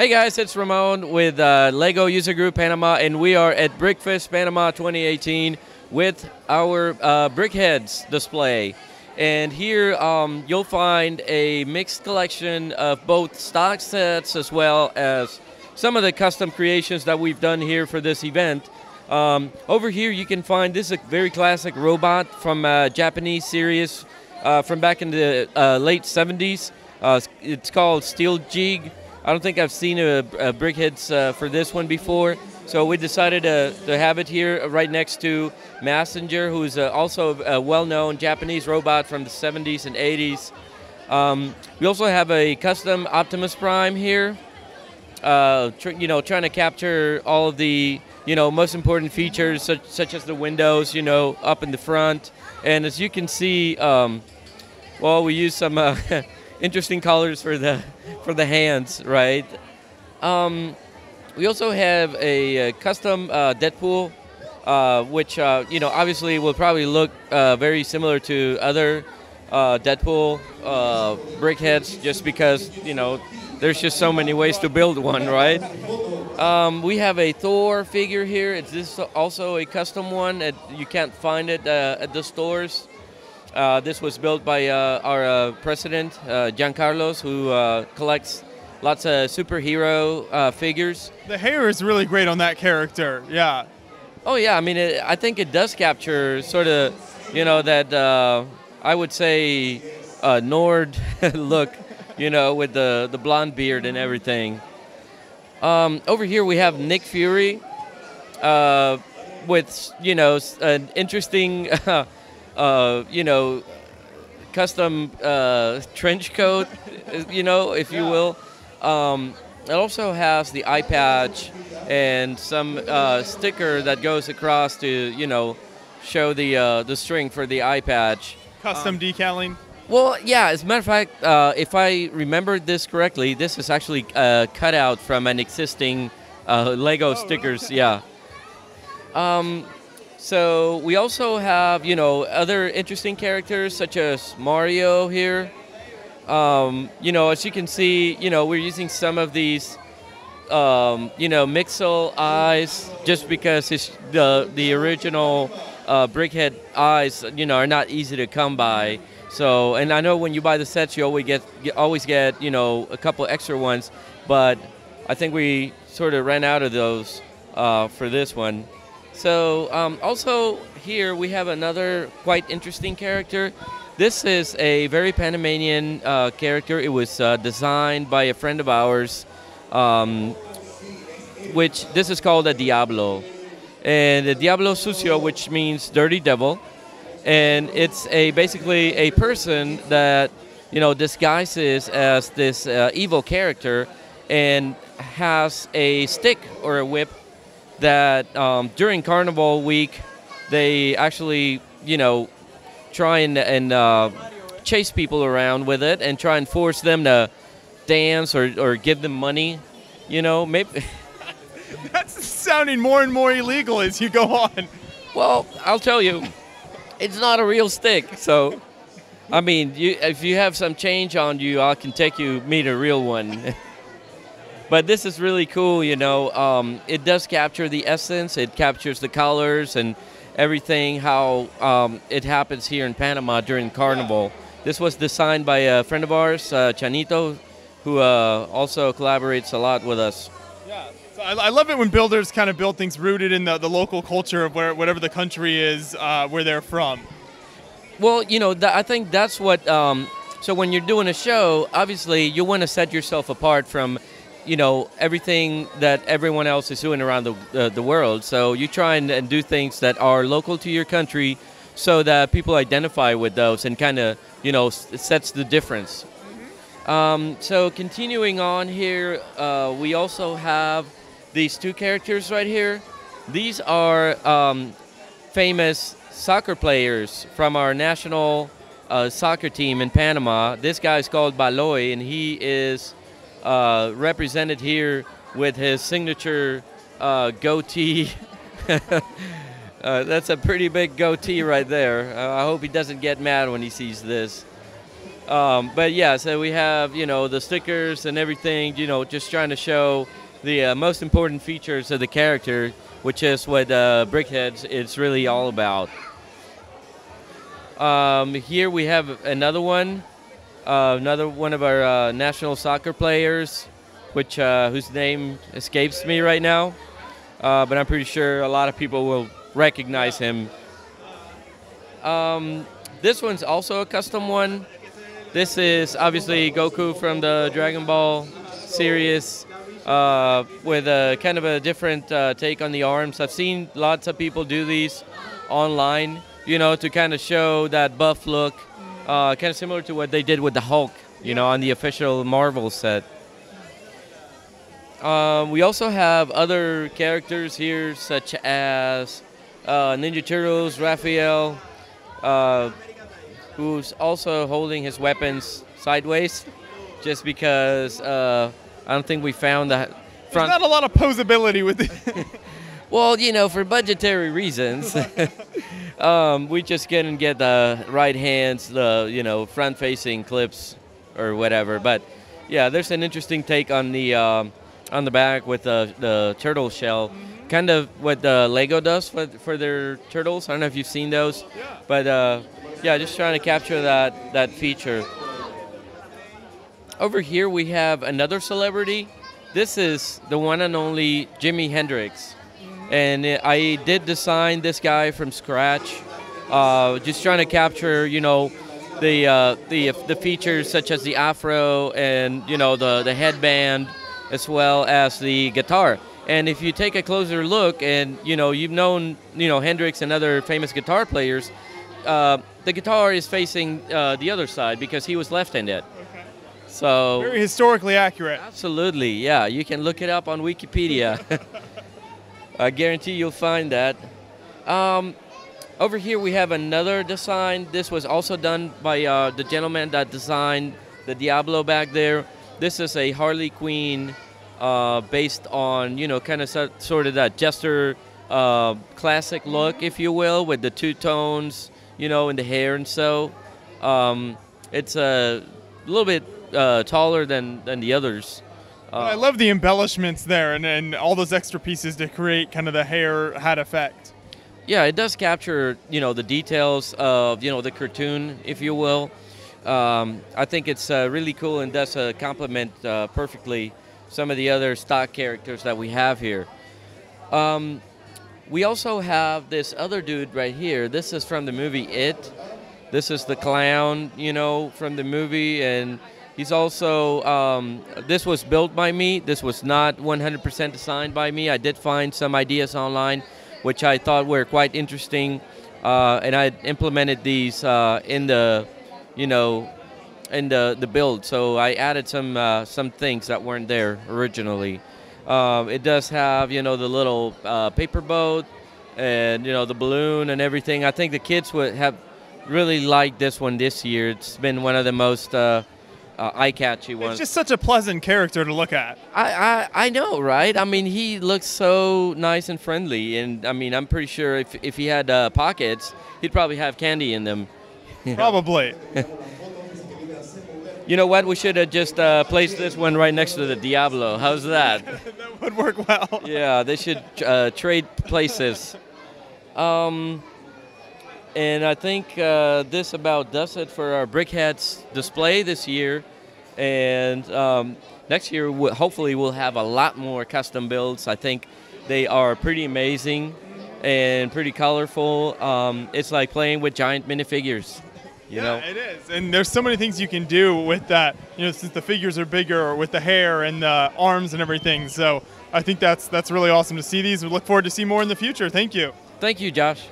Hey guys, it's Ramon with LEGO User Group Panama, and we are at Brick Fest Panama 2018 with our BrickHeadz display. And here you'll find a mixed collection of both stock sets as well as some of the custom creations that we've done here for this event. Over here you can find, this is a very classic robot from a Japanese series from back in the late 70s. It's called Steel Jig. I don't think I've seen a BrickHeadz for this one before, so we decided to have it here right next to Messenger, who's also a well-known Japanese robot from the 70s and 80s. We also have a custom Optimus Prime here, trying to capture all of the most important features such as the windows, up in the front. And as you can see, well, we use some interesting colors for the hands, right? We also have a custom Deadpool, which obviously will probably look very similar to other Deadpool BrickHeadz, just because there's just so many ways to build one, right? We have a Thor figure here. This is also a custom one. You can't find it at the stores. This was built by our president, Giancarlos, who collects lots of superhero figures. The hair is really great on that character, yeah. Oh yeah, I mean, I think it does capture sort of, that I would say Nord look, with the blonde beard and everything. Over here we have Nick Fury with, an interesting custom trench coat, if you will. It also has the eye patch and some sticker that goes across to, show the string for the eye patch. Custom decaling? Well, yeah, as a matter of fact, if I remembered this correctly, this is actually cut out from an existing LEGO stickers, yeah. So we also have, other interesting characters such as Mario here. As you can see, we're using some of these, Mixel eyes just because the original BrickHead eyes, are not easy to come by. So, and I know when you buy the sets, you always get, a couple extra ones, but I think we sort of ran out of those for this one. So also here we have another quite interesting character. This is a very Panamanian character. It was designed by a friend of ours, which this is called a Diablo. And the Diablo Sucio, which means dirty devil. And it's basically a person that, disguises as this evil character and has a stick or a whip that during Carnival Week, they actually, try and chase people around with it and try and force them to dance or give them money, maybe. That's sounding more and more illegal as you go on. Well, I'll tell you, it's not a real stick. So, I mean, if you have some change on you, I can take you meet a real one. But this is really cool, it does capture the essence, it captures the colors and everything, how it happens here in Panama during Carnival. This was designed by a friend of ours, Chanito, who also collaborates a lot with us. Yeah, so I love it when builders kind of build things rooted in the local culture of whatever the country is, where they're from. Well, I think that's what, so when you're doing a show, obviously you want to set yourself apart from everything that everyone else is doing around the world. So you try and do things that are local to your country so that people identify with those and kind of, sets the difference. So continuing on here, we also have these two characters right here. These are famous soccer players from our national soccer team in Panama. This guy's called BiLo, and he is represented here with his signature goatee. That's a pretty big goatee right there. I hope he doesn't get mad when he sees this. But yeah, so we have, the stickers and everything, just trying to show the most important features of the character, which is what BrickHeadz is really all about. Here we have another one of our national soccer players, whose name escapes me right now, but I'm pretty sure a lot of people will recognize him. This one's also a custom one. This is obviously Goku from the Dragon Ball series, with a kind of a different take on the arms. I've seen lots of people do these online, to kind of show that buff look, kind of similar to what they did with the Hulk, on the official Marvel set. We also have other characters here, such as Ninja Turtles, Raphael, who's also holding his weapons sideways, just because I don't think we found the front. There's not a lot of posability with it. Well, for budgetary reasons, we just couldn't get the right hands, the front-facing clips or whatever. But yeah, there's an interesting take on the back with the turtle shell, kind of what the Lego does for their turtles. I don't know if you've seen those, but yeah, just trying to capture that feature. Over here we have another celebrity. This is the one and only Jimi Hendrix. And I did design this guy from scratch, just trying to capture, the features such as the afro and, the headband, as well as the guitar. And if you take a closer look and, you've known, Hendrix and other famous guitar players, the guitar is facing the other side because he was left-handed. Okay. So very historically accurate. Absolutely, yeah. You can look it up on Wikipedia. I guarantee you'll find that. Over here we have another design. This was also done by the gentleman that designed the Diablo back there. This is a Harley Queen based on, kind of sort of that Jester classic look, if you will, with the two tones, in the hair and so. It's a little bit taller than the others. I love the embellishments there and all those extra pieces to create kind of the hair hat effect. Yeah, it does capture, the details of, the cartoon, if you will. I think it's really cool and does complement perfectly some of the other stock characters that we have here. We also have this other dude right here. This is from the movie It. This is the clown, from the movie, and he's also, this was built by me. This was not 100% designed by me. I did find some ideas online, which I thought were quite interesting, and I implemented these in the, in the build. So I added some things that weren't there originally. It does have, the little paper boat and, the balloon and everything. I think the kids would have really liked this one this year. It's been one of the most eye-catchy ones. It's just such a pleasant character to look at. I know, right? I mean, he looks so nice and friendly, and I mean, I'm pretty sure if he had pockets, he'd probably have candy in them. Probably. You know what? We should have just placed this one right next to the Diablo. How's that? That would work well. Yeah, they should trade places. And I think this about does it for our BrickHeadz display this year. And next year, hopefully, we'll have a lot more custom builds. I think they are pretty amazing and pretty colorful. It's like playing with giant minifigures. You know? It is. And there's so many things you can do with that, since the figures are bigger, with the hair and the arms and everything. So I think that's really awesome to see these. We look forward to see more in the future. Thank you. Thank you, Josh.